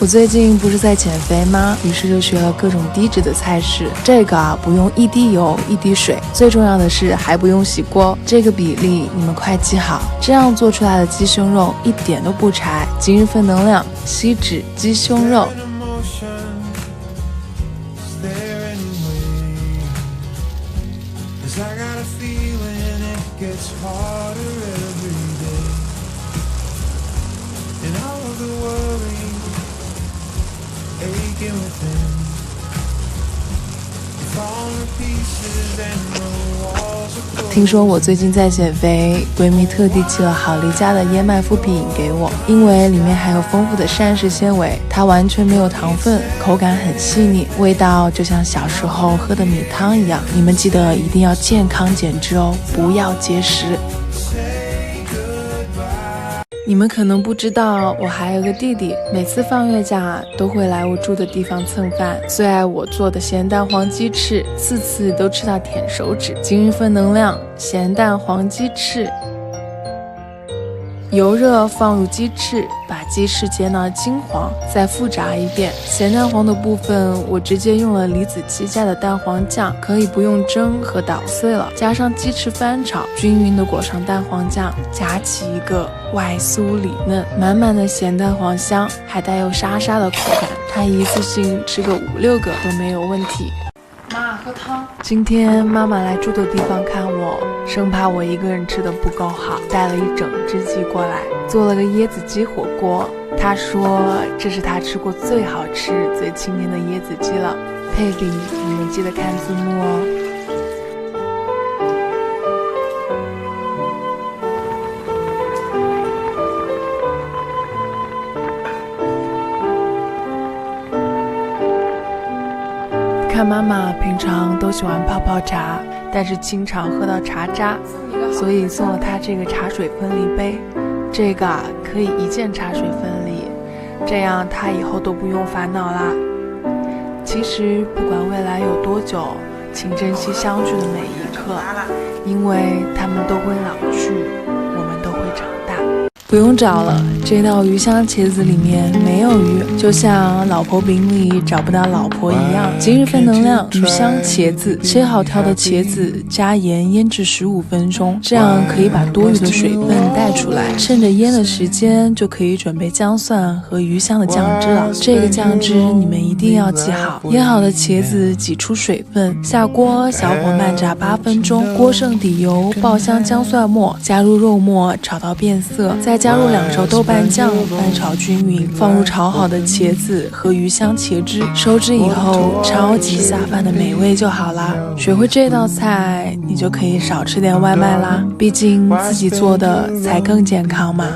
我最近不是在减肥吗？于是就学了各种低脂的菜式。这个不用一滴油一滴水，最重要的是还不用洗锅。这个比例你们快记好，这样做出来的鸡胸肉一点都不柴。今日份能量，吸脂鸡胸肉。听说我最近在减肥，闺蜜特地寄了好丽家的燕麦麸皮饮给我，因为里面含有丰富的膳食纤维，它完全没有糖分，口感很细腻，味道就像小时候喝的米汤一样。你们记得一定要健康减脂哦，不要节食。你们可能不知道，我还有个弟弟，每次放月假都会来我住的地方蹭饭。最爱我做的咸蛋黄鸡翅，次次都吃到舔手指。今日份能量，咸蛋黄鸡翅。油热放入鸡翅，把鸡翅煎到金黄，再复炸一遍。咸蛋黄的部分我直接用了李子柒家的蛋黄酱，可以不用蒸和捣碎了，加上鸡翅翻炒，均匀的裹上蛋黄酱，夹起一个外酥里嫩，满满的咸蛋黄香，还带有沙沙的口感，它一次性吃个5-6个都没有问题。妈，喝汤。今天妈妈来住的地方看我，生怕我一个人吃的不够好，带了一整只鸡过来，做了个椰子鸡火锅。她说这是她吃过最好吃、最清甜的椰子鸡了。配比你们记得看字幕哦。看妈妈平常都喜欢泡泡茶，但是经常喝到茶渣，所以送了她这个茶水分离杯。这个可以一键茶水分离，这样她以后都不用烦恼啦。其实不管未来有多久，请珍惜相聚的每一刻，因为他们都会老去，我们都会长大。不用找了，这道鱼香茄子里面没有鱼，就像老婆饼里找不到老婆一样。今日份能量，鱼香茄子，切好条的茄子加盐腌制15分钟，这样可以把多余的水分带出来，趁着腌的时间就可以准备姜蒜和鱼香的酱汁了。这个酱汁你们一定要记好，腌好的茄子挤出水分，下锅小火慢炸8分钟，锅剩底油，爆香姜蒜末，加入肉末炒到变色，再加入2勺豆瓣酱，翻炒均匀，放入炒好的茄子和鱼香茄汁，收汁以后超级下饭的美味就好啦。学会这道菜，你就可以少吃点外卖啦，毕竟自己做的才更健康嘛。